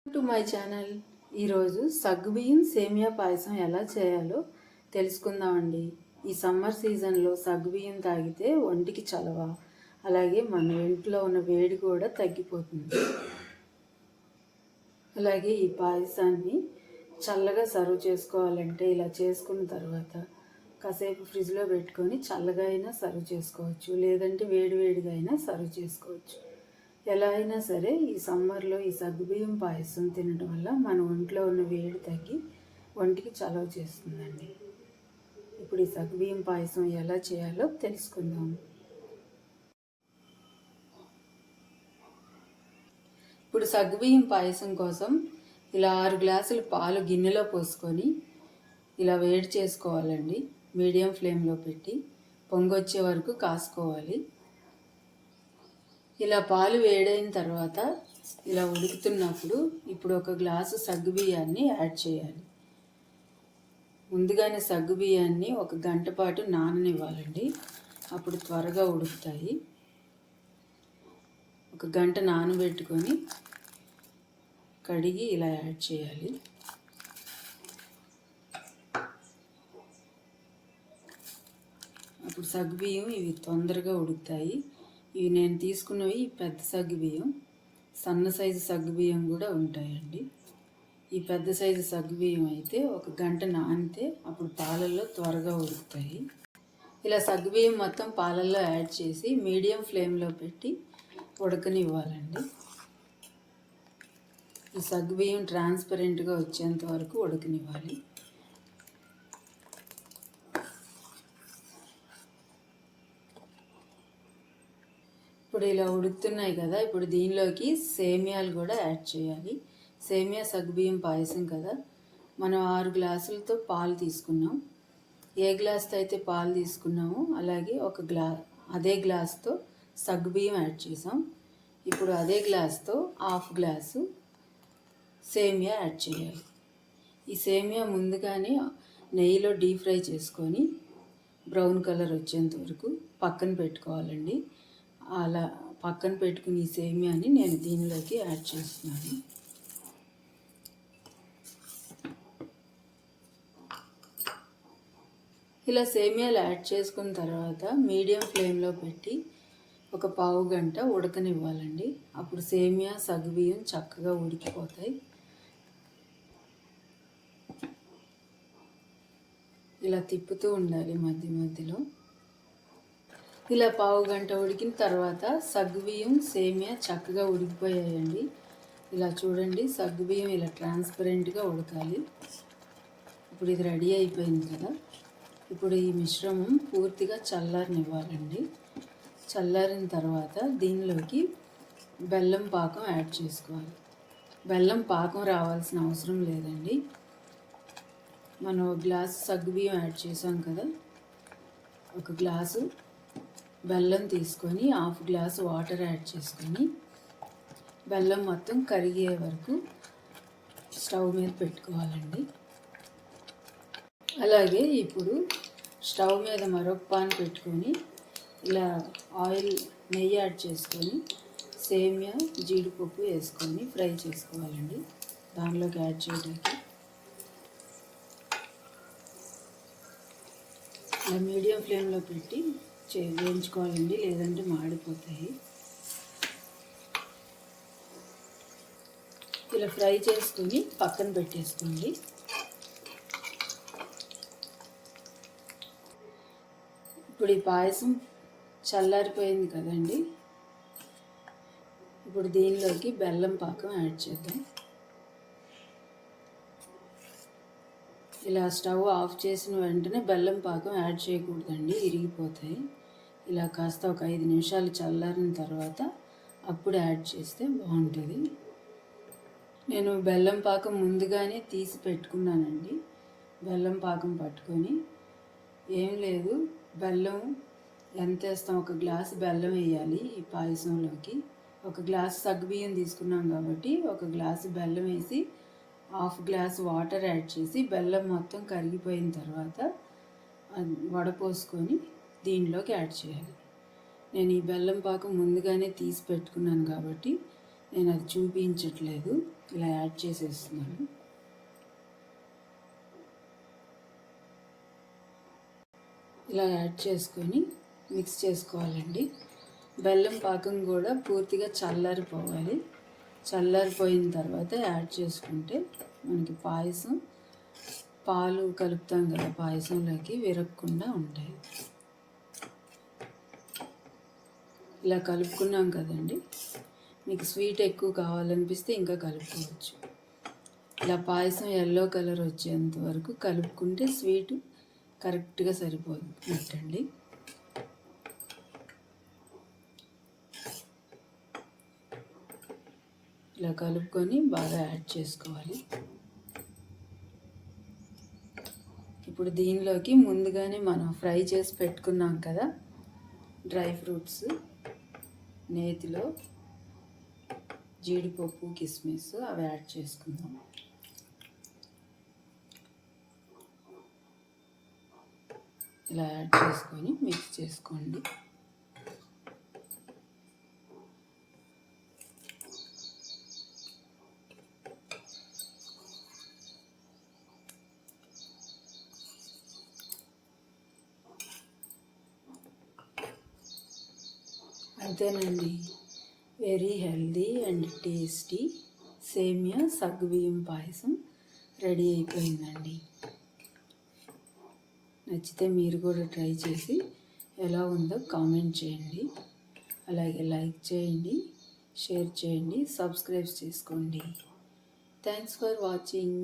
To my channel. ఈరోజు సగ్గుబియ్యం సేమియా పాయసం ఎలా చేయాలో తెలుసుకుందామండి. ఈ సమ్మర్ సీజన్లో సగ్గుబియ్యం తాగితే ఒంటికి చలవ, అలాగే మన ఇంట్లో ఉన్న వేడి కూడా తగ్గిపోతుంది. అలాగే ఈ పాయసాన్ని చల్లగా సర్వ్ చేసుకోవాలంటే ఇలా చేసుకున్న తర్వాత కాసేపు ఫ్రిడ్జ్లో పెట్టుకొని చల్లగా అయినా సర్వ్ చేసుకోవచ్చు, లేదంటే వేడివేడిగా అయినా సర్వ్ చేసుకోవచ్చు. ఎలా అయినా సరే ఈ సమ్మర్లో ఈ సగ్గుబియ్యం పాయసం తినడం వల్ల మన ఒంట్లో ఉన్న వేడి తగ్గి ఒంటికి చలవ చేస్తుందండి. ఇప్పుడు ఈ సగ్గుబియ్యం పాయసం ఎలా చేయాలో తెలుసుకుందాం. ఇప్పుడు సగ్గుబియ్యం పాయసం కోసం ఇలా 6 గ్లాసులు పాలు గిన్నెలో పోసుకొని ఇలా వేడి చేసుకోవాలండి. మీడియం ఫ్లేమ్లో పెట్టి పొంగొచ్చే వరకు కాసుకోవాలి. ఇలా పాలు వేడైన తర్వాత ఇలా ఉడుకుతున్నప్పుడు ఇప్పుడు 1 గ్లాసు సగ్గుబియ్యాన్ని యాడ్ చేయాలి. ముందుగానే సగ్గుబియ్యాన్ని 1 గంట పాటు నాననివ్వాలండి, అప్పుడు త్వరగా ఉడుకుతాయి. 1 గంట నానబెట్టుకొని కడిగి ఇలా యాడ్ చేయాలి. అప్పుడు సగ్గుబియ్యం ఇవి తొందరగా ఉడుకుతాయి. ఇవి నేను తీసుకున్నవి పెద్ద సగ్గుబియ్యం, సన్న సైజు సగ్గుబియ్యం కూడా ఉంటాయండి. ఈ పెద్ద సైజు సగ్గుబియ్యం అయితే 1 గంట నానితే అప్పుడు పాలల్లో త్వరగా ఉడుకుతాయి. ఇలా సగ్గుబియ్యం మొత్తం పాలల్లో యాడ్ చేసి మీడియం ఫ్లేమ్లో పెట్టి ఉడకనివ్వాలండి. ఈ సగ్గుబియ్యం ట్రాన్స్పరెంట్గా వచ్చేంత వరకు ఉడకనివ్వాలి. ఇప్పుడు ఇలా ఉడుకుతున్నాయి కదా, ఇప్పుడు దీనిలోకి సేమియాలు కూడా యాడ్ చేయాలి. సేమియా సగ్గుబియ్యం పాయసం కదా, మనం 6 గ్లాసులతో పాలు తీసుకున్నాం. ఏ గ్లాస్తో అయితే పాలు తీసుకున్నామో అలాగే అదే గ్లాస్తో సగ్గుబియ్యం యాడ్ చేసాం. ఇప్పుడు అదే గ్లాస్తో 1/2 గ్లాసు సేమియా యాడ్ చేయాలి. ఈ సేమియా ముందుగానే నెయ్యిలో డీప్ ఫ్రై చేసుకొని బ్రౌన్ కలర్ వచ్చేంత వరకు పక్కన పెట్టుకోవాలండి. అలా పక్కన పెట్టుకుని ఈ సేమియాని నేను దీనిలోకి యాడ్ చేస్తున్నాను. ఇలా సేమియాలు యాడ్ చేసుకున్న తర్వాత మీడియం ఫ్లేమ్లో పెట్టి 1 పావు గంట ఉడకనివ్వాలండి. అప్పుడు సేమియా సగ్గుబియ్యం చక్కగా ఉడికిపోతాయి. ఇలా తిప్పుతూ ఉండాలి మధ్య మధ్యలో. ఇలా పావు గంట ఉడికిన తర్వాత సగ్గుబియ్యం సేమియా చక్కగా ఉడికిపోయాయండి. ఇలా చూడండి, సగ్గుబియ్యం ఇలా ట్రాన్స్పరెంట్గా ఉడకాలి. ఇప్పుడు ఇది రెడీ అయిపోయింది కదా, ఇప్పుడు ఈ మిశ్రమం పూర్తిగా చల్లారనివ్వాలండి. చల్లారిన తర్వాత దీనిలోకి బెల్లం పాకం యాడ్ చేసుకోవాలి. బెల్లం పాకం రావాల్సిన అవసరం లేదండి. మనం 1 గ్లాసు సగ్గుబియ్యం యాడ్ చేసాం కదా, 1 గ్లాసు బెల్లం తీసుకొని 1/2 గ్లాసు వాటర్ యాడ్ చేసుకొని బెల్లం మొత్తం కరిగే వరకు స్టవ్ మీద పెట్టుకోవాలండి. అలాగే ఇప్పుడు స్టవ్ మీద మరొక పాన్ పెట్టుకొని ఇలా నెయ్యి యాడ్ చేసుకొని సేమియా జీడిపప్పు వేసుకొని ఫ్రై చేసుకోవాలండి. దానిలోకి యాడ్ చేయడానికి ఇలా మీడియం ఫ్లేమ్లో పెట్టి వేయించుకోవాలండి, లేదంటే మాడిపోతాయి. ఇలా ఫ్రై చేసుకొని పక్కన పెట్టేసుకోండి. ఇప్పుడు ఈ పాయసం చల్లారిపోయింది కదండి, ఇప్పుడు దీనిలోకి బెల్లం పాకం యాడ్ చేద్దాం. ఇలా స్టవ్ ఆఫ్ చేసిన వెంటనే బెల్లం పాకం యాడ్ చేయకూడదండి, ఇరిగిపోతాయి. ఇలా కాస్త 5 నిమిషాలు చల్లారిన తర్వాత అప్పుడు యాడ్ చేస్తే బాగుంటుంది. నేను బెల్లం పాకం ముందుగానే తీసి పెట్టుకున్నానండి. బెల్లం పాకం పట్టుకొని ఏం లేదు, బెల్లం ఎంత వేస్తాం, 1 గ్లాసు బెల్లం వేయాలి ఈ పాయసంలోకి. 1 గ్లాసు సగ్గుబియ్యం తీసుకున్నాం కాబట్టి 1 గ్లాసు బెల్లం వేసి 1/2 గ్లాసు వాటర్ యాడ్ చేసి బెల్లం మొత్తం కరిగిపోయిన తర్వాత వడపోసుకొని దీనిలోకి యాడ్ చేయాలి. నేను ఈ బెల్లం పాకం ముందుగానే తీసి పెట్టుకున్నాను కాబట్టి నేను అది చూపించట్లేదు, ఇలా యాడ్ చేసేస్తున్నాను. ఇలా యాడ్ చేసుకొని మిక్స్ చేసుకోవాలండి. బెల్లం పాకం కూడా పూర్తిగా చల్లారిపోవాలి. చల్లారిపోయిన తర్వాత యాడ్ చేసుకుంటే మనకి పాయసం, పాలు కలుపుతాం కదా పాయసంలోకి, విరగకుండా ఉంటాయి. ఇలా కలుపుకున్నాం కదండి. మీకు స్వీట్ ఎక్కువ కావాలనిపిస్తే ఇంకా కలుపుకోవచ్చు. ఇలా పాయసం ఎల్లో కలర్ వచ్చేంత వరకు కలుపుకుంటే స్వీట్ కరెక్ట్గా సరిపోతుందండి. ఇలా కలుపుకొని బాగా యాడ్ చేసుకోవాలి. ఇప్పుడు దీనిలోకి ముందుగానే మనం ఫ్రై చేసి పెట్టుకున్నాం కదా డ్రై ఫ్రూట్స్, నేతిలో జీడిపప్పు, కిస్మిస్ అవి యాడ్ చేసుకుందాం. ఇలా యాడ్ చేసుకొని మిక్స్ చేసుకోండి. అంతేనండి, వెరీ హెల్దీ అండ్ టేస్టీ సేమియా సగ్గుబియ్యం పాయసం రెడీ అయిపోయిందండి. నచ్చితే మీరు కూడా ట్రై చేసి ఎలా ఉందో కామెంట్ చేయండి. అలాగే లైక్ చేయండి, షేర్ చేయండి, సబ్స్క్రైబ్ చేసుకోండి. Thanks for watching.